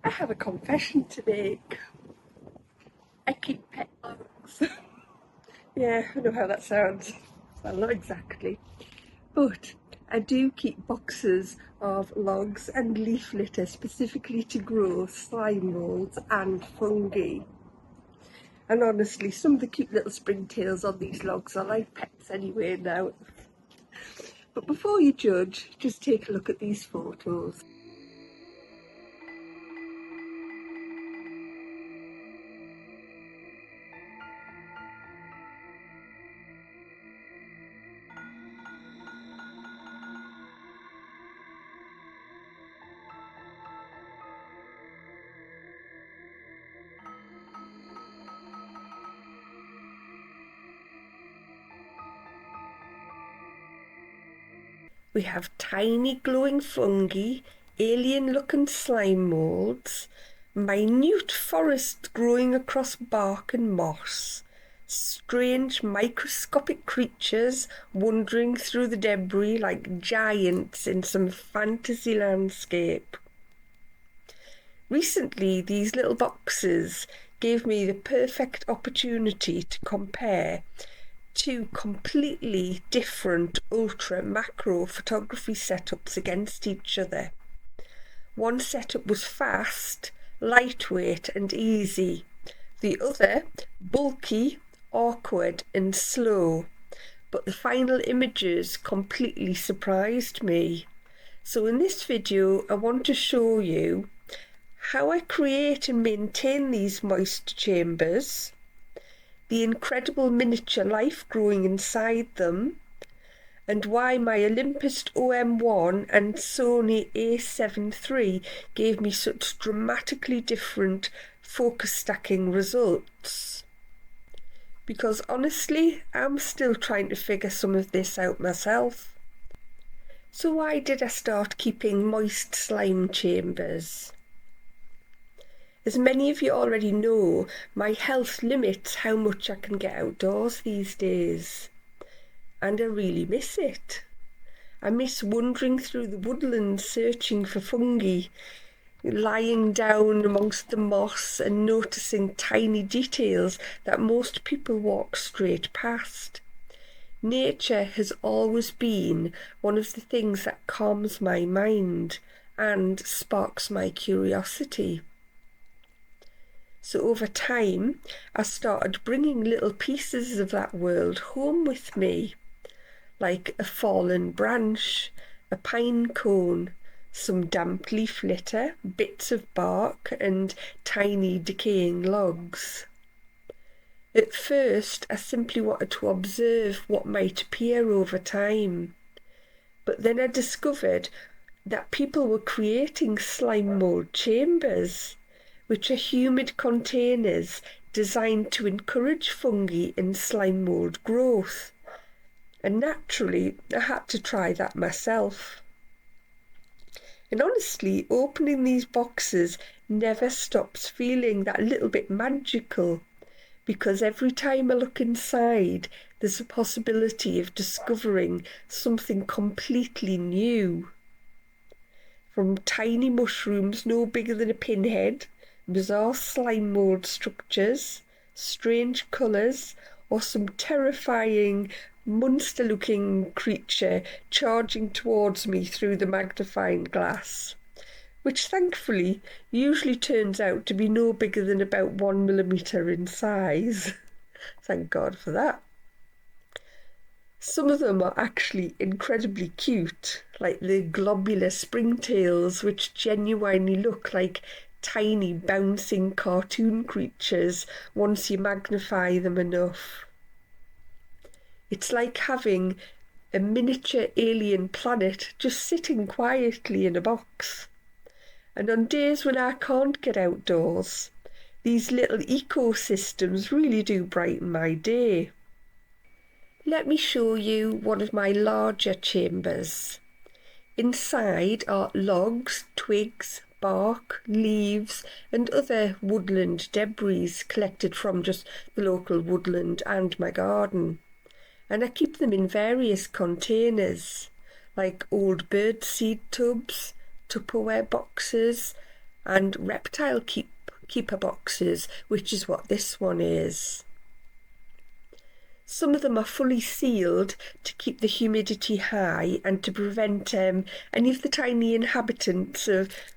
I have a confession to make. I keep pet logs. Yeah, I know how that sounds. Well, not exactly. But I do keep boxes of logs and leaf litter specifically to grow slime moulds and fungi. And honestly, some of the cute little springtails on these logs are like pets anyway now. But before you judge, just take a look at these photos. We have tiny glowing fungi, alien-looking slime moulds, minute forests growing across bark and moss, strange microscopic creatures wandering through the debris like giants in some fantasy landscape. Recently, these little boxes gave me the perfect opportunity to compare two completely different ultra macro photography setups against each other. One setup was fast, lightweight and easy. The other bulky, awkward and slow. But the final images completely surprised me. So in this video I want to show you how I create and maintain these moist chambers, the incredible miniature life growing inside them, and why my Olympus OM-1 and Sony A7iii gave me such dramatically different focus stacking results. Because honestly, I'm still trying to figure some of this out myself. So why did I start keeping moist slime chambers? As many of you already know, my health limits how much I can get outdoors these days. And I really miss it. I miss wandering through the woodlands searching for fungi, lying down amongst the moss and noticing tiny details that most people walk straight past. Nature has always been one of the things that calms my mind and sparks my curiosity. So over time, I started bringing little pieces of that world home with me, like a fallen branch, a pine cone, some damp leaf litter, bits of bark and tiny decaying logs. At first, I simply wanted to observe what might appear over time, but then I discovered that people were creating slime mould chambers, which are humid containers designed to encourage fungi and slime mould growth. And naturally, I had to try that myself. And honestly, opening these boxes never stops feeling that little bit magical, because every time I look inside, there's a possibility of discovering something completely new. From tiny mushrooms no bigger than a pinhead, bizarre slime mould structures, strange colours, or some terrifying monster-looking creature charging towards me through the magnifying glass, which thankfully usually turns out to be no bigger than about 1 millimetre in size. Thank God for that. Some of them are actually incredibly cute, like the globular springtails, which genuinely look like tiny bouncing cartoon creatures once you magnify them enough. It's like having a miniature alien planet just sitting quietly in a box. And on days when I can't get outdoors, these little ecosystems really do brighten my day. Let me show you one of my larger chambers. Inside are logs, twigs, bark, leaves and other woodland debris collected from just the local woodland and my garden. And I keep them in various containers, like old bird seed tubs, Tupperware boxes, and reptile keeper boxes, which is what this one is. Some of them are fully sealed to keep the humidity high and to prevent any of the tiny inhabitants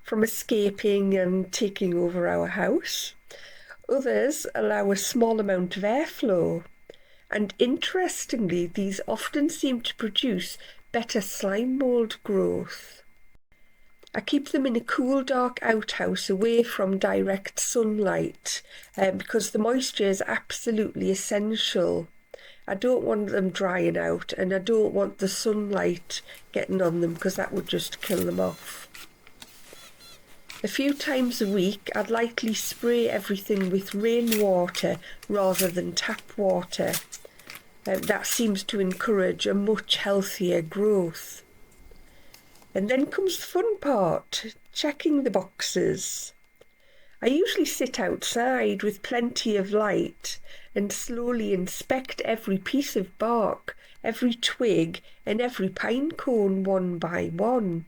from escaping and taking over our house. Others allow a small amount of airflow, and interestingly, these often seem to produce better slime mould growth. I keep them in a cool, dark outhouse away from direct sunlight because the moisture is absolutely essential. I don't want them drying out, and I don't want the sunlight getting on them because that would just kill them off. A few times a week, I'd likely spray everything with rainwater rather than tap water. That seems to encourage a much healthier growth. And then comes the fun part, checking the boxes. I usually sit outside with plenty of light and slowly inspect every piece of bark, every twig and every pine cone one by one.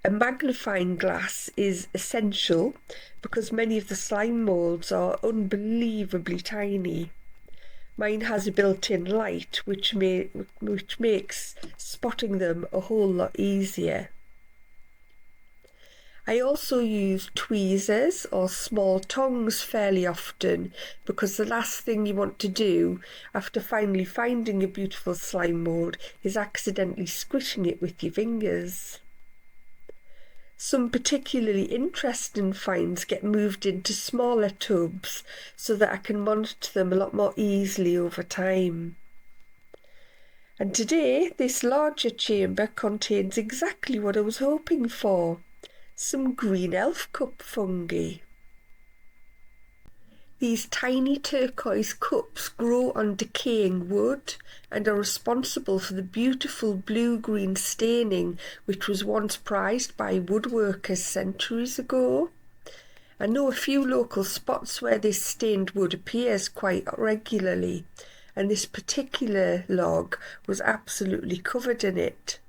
A magnifying glass is essential because many of the slime moulds are unbelievably tiny. Mine has a built-in light which makes spotting them a whole lot easier. I also use tweezers or small tongs fairly often because the last thing you want to do after finally finding a beautiful slime mould is accidentally squishing it with your fingers. Some particularly interesting finds get moved into smaller tubs so that I can monitor them a lot more easily over time. And today, this larger chamber contains exactly what I was hoping for. Some green elf cup fungi. These tiny turquoise cups grow on decaying wood and are responsible for the beautiful blue-green staining which was once prized by woodworkers centuries ago. I know a few local spots where this stained wood appears quite regularly, and this particular log was absolutely covered in it.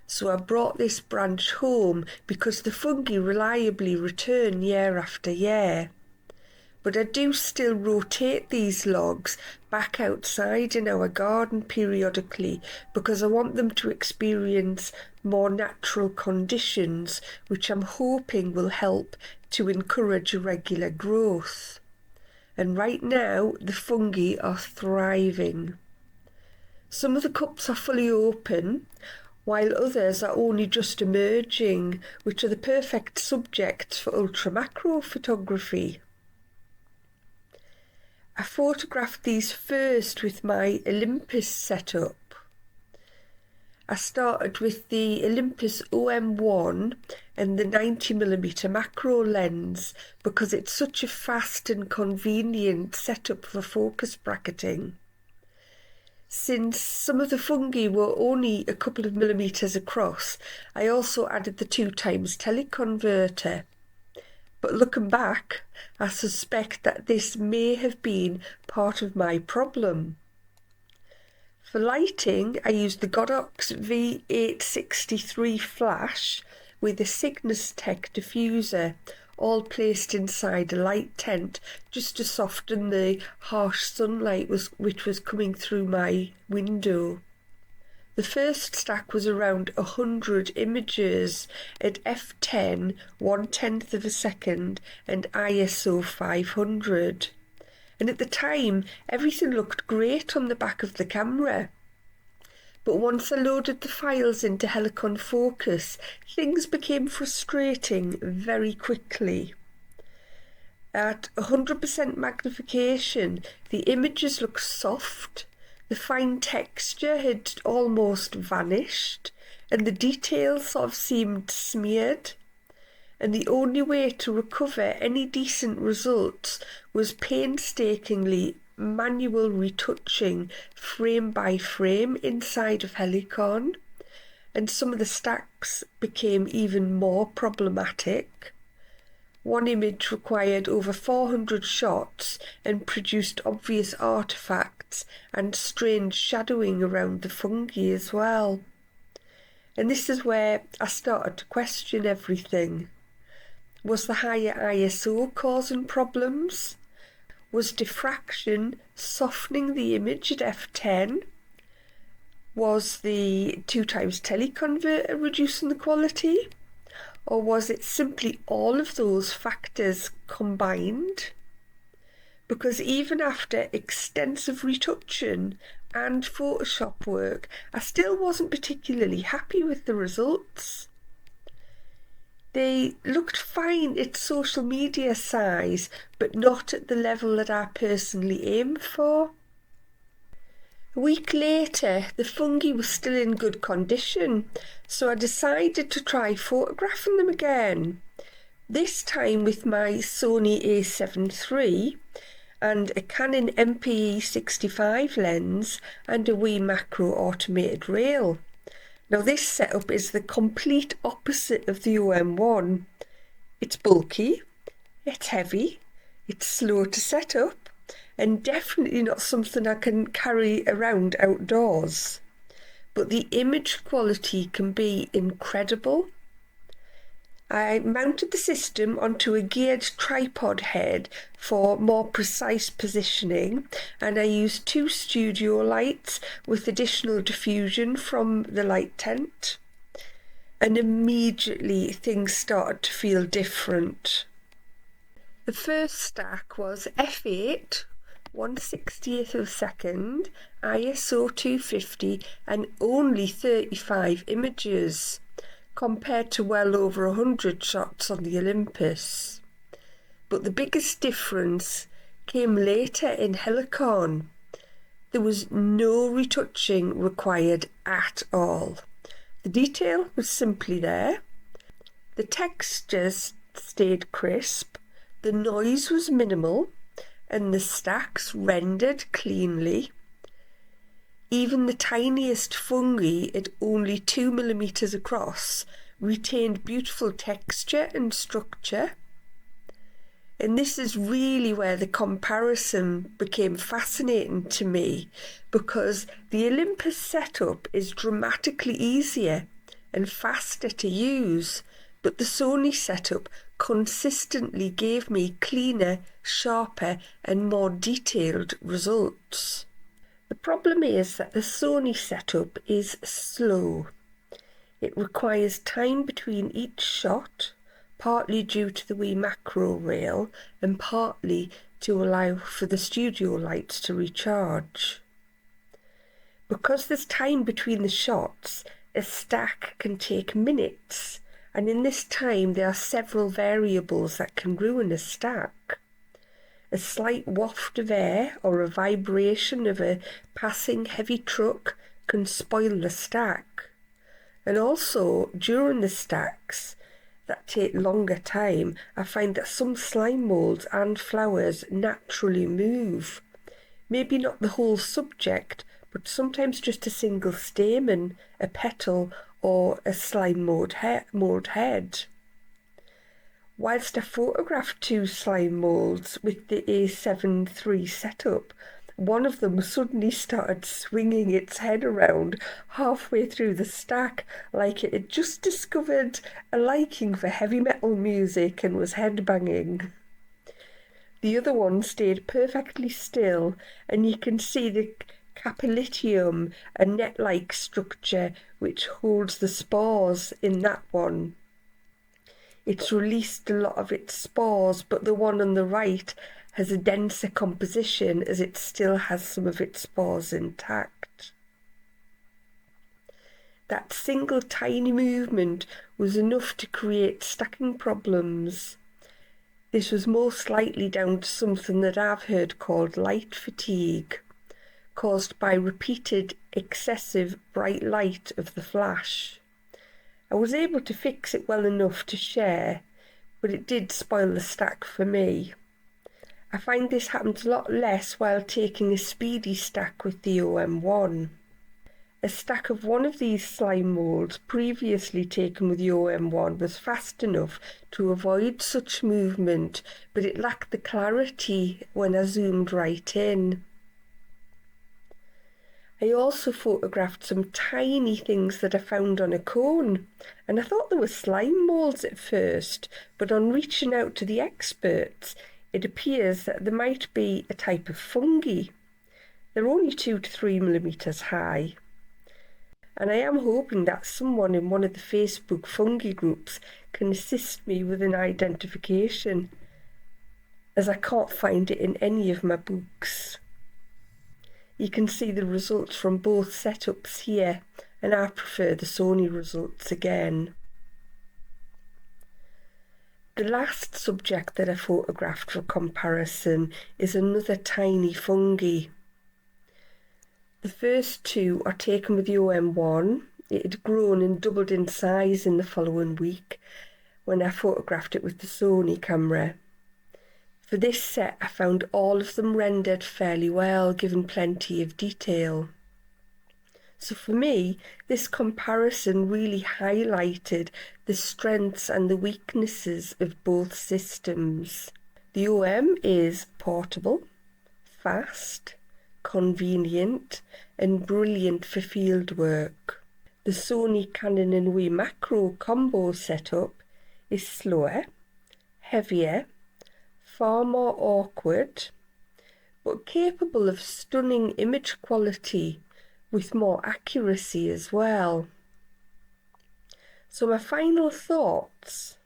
So I brought this branch home because the fungi reliably return year after year. But I do still rotate these logs back outside in our garden periodically because I want them to experience more natural conditions, which I'm hoping will help to encourage irregular growth. And right now, the fungi are thriving. Some of the cups are fully open, while others are only just emerging, which are the perfect subjects for ultra-macro photography. I photographed these first with my Olympus setup. I started with the Olympus OM-1 and the 90mm macro lens because it's such a fast and convenient setup for focus bracketing. Since some of the fungi were only a couple of millimetres across, I also added the 2x teleconverter. But looking back, I suspect that this may have been part of my problem. For lighting, I used the Godox V863 flash with a Cygnus Tech diffuser, all placed inside a light tent just to soften the harsh sunlight which was coming through my window. The first stack was around 100 images at f10, 1/10 of a second and ISO 500. And at the time, everything looked great on the back of the camera. But once I loaded the files into Helicon Focus, things became frustrating very quickly. At 100% magnification, the images looked soft, the fine texture had almost vanished, and the details sort of seemed smeared. And the only way to recover any decent results was painstakingly manual retouching frame by frame inside of Helicon, and some of the stacks became even more problematic. One image required over 400 shots and produced obvious artefacts and strange shadowing around the fungi as well. And this is where I started to question everything. Was the higher ISO causing problems? Was diffraction softening the image at f10? Was the 2x teleconverter reducing the quality? Or was it simply all of those factors combined? Because even after extensive retouching and Photoshop work, I still wasn't particularly happy with the results. They looked fine at social media size, but not at the level that I personally aimed for. A week later, the fungi were still in good condition, so I decided to try photographing them again. This time with my Sony A7iii and a Canon MPE 65 lens and a WeMacro automated rail. Now this setup is the complete opposite of the OM-1. It's bulky, it's heavy, it's slow to set up, and definitely not something I can carry around outdoors. But the image quality can be incredible. I mounted the system onto a geared tripod head for more precise positioning, and I used 2 studio lights with additional diffusion from the light tent. And immediately things started to feel different. The first stack was f8, 1/60th of a second, ISO 250 and only 35 images, compared to well over 100 shots on the Olympus. But the biggest difference came later in Helicon. There was no retouching required at all. The detail was simply there. The textures stayed crisp, the noise was minimal, and the stacks rendered cleanly. Even the tiniest fungi at only 2mm across retained beautiful texture and structure. And this is really where the comparison became fascinating to me, because the Olympus setup is dramatically easier and faster to use, but the Sony setup consistently gave me cleaner, sharper and more detailed results. The problem is that the Sony setup is slow. It requires time between each shot, partly due to the WeMacro rail and partly to allow for the studio lights to recharge. Because there's time between the shots, a stack can take minutes, and in this time there are several variables that can ruin a stack. A slight waft of air or a vibration of a passing heavy truck can spoil the stack. And also, during the stacks that take longer time, I find that some slime moulds and flowers naturally move. Maybe not the whole subject, but sometimes just a single stamen, a petal, or a slime mould head. Whilst I photographed 2 slime moulds with the A7iii setup, one of them suddenly started swinging its head around halfway through the stack like it had just discovered a liking for heavy metal music and was headbanging. The other one stayed perfectly still, and you can see the capillitium, a net-like structure which holds the spores in that one. It's released a lot of its spores, but the one on the right has a denser composition as it still has some of its spores intact. That single tiny movement was enough to create stacking problems. This was most likely down to something that I've heard called light fatigue, caused by repeated excessive bright light of the flash. I was able to fix it well enough to share, but it did spoil the stack for me. I find this happens a lot less while taking a speedy stack with the OM-1. A stack of one of these slime moulds previously taken with the OM-1 was fast enough to avoid such movement, but it lacked the clarity when I zoomed right in. I also photographed some tiny things that I found on a cone, and I thought they were slime moulds at first, but on reaching out to the experts, it appears that they might be a type of fungi. They're only 2 to 3 millimeters high. And I am hoping that someone in one of the Facebook fungi groups can assist me with an identification, as I can't find it in any of my books. You can see the results from both setups here, and I prefer the Sony results again. The last subject that I photographed for comparison is another tiny fungi. The first two are taken with the OM-1. It had grown and doubled in size in the following week when I photographed it with the Sony camera. For this set, I found all of them rendered fairly well, given plenty of detail. So for me, this comparison really highlighted the strengths and the weaknesses of both systems. The OM is portable, fast, convenient, and brilliant for field work. The Sony, Canon and WeMacro combo setup is slower, heavier, far more awkward, but capable of stunning image quality with more accuracy as well. So my final thoughts.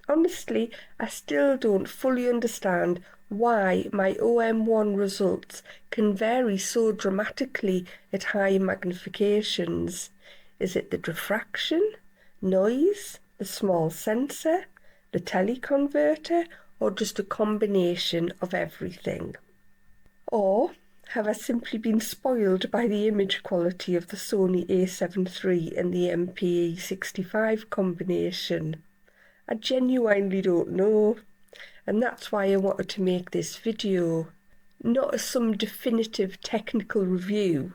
Honestly, I still don't fully understand why my OM-1 results can vary so dramatically at high magnifications. Is it the diffraction, noise, the small sensor, the teleconverter, or just a combination of everything? Or have I simply been spoiled by the image quality of the Sony A7iii and the MPE 65 combination? I genuinely don't know, and that's why I wanted to make this video, not as some definitive technical review,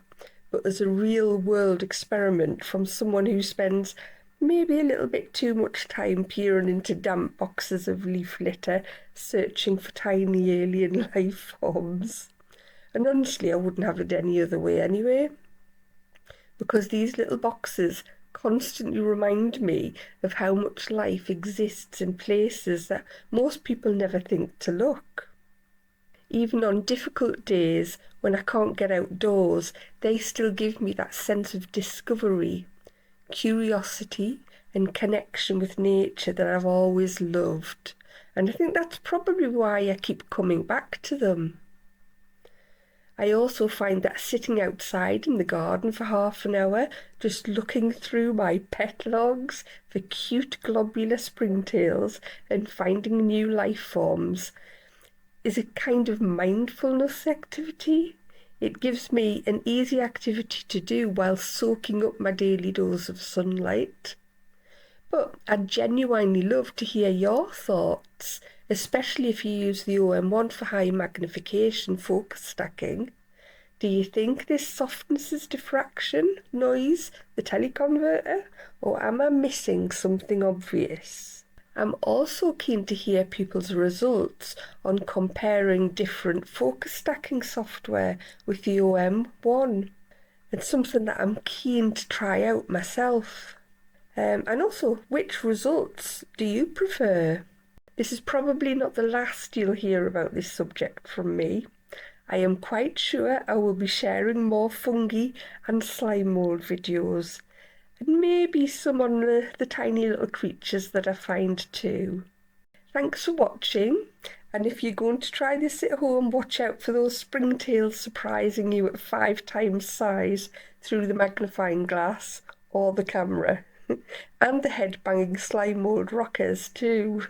but as a real-world experiment from someone who spends maybe a little bit too much time peering into damp boxes of leaf litter, searching for tiny alien life forms. And honestly, I wouldn't have it any other way anyway, because these little boxes constantly remind me of how much life exists in places that most people never think to look. Even on difficult days when I can't get outdoors, they still give me that sense of discovery, curiosity and connection with nature that I've always loved. And I think that's probably why I keep coming back to them. I also find that sitting outside in the garden for half an hour, just looking through my pet logs for cute globular springtails and finding new life forms, is a kind of mindfulness activity. It gives me an easy activity to do while soaking up my daily dose of sunlight. But I'd genuinely love to hear your thoughts, especially if you use the OM-1 for high magnification focus stacking. Do you think this softens diffraction, noise, the teleconverter, or am I missing something obvious? I'm also keen to hear people's results on comparing different focus stacking software with the OM-1. It's something that I'm keen to try out myself. And also, which results do you prefer? This is probably not the last you'll hear about this subject from me. I am quite sure I will be sharing more fungi and slime mould videos, and maybe some on the tiny little creatures that I find too. Thanks for watching, and if you're going to try this at home, watch out for those springtails surprising you at 5 times size through the magnifying glass or the camera. And the head-banging slime mould rockers too.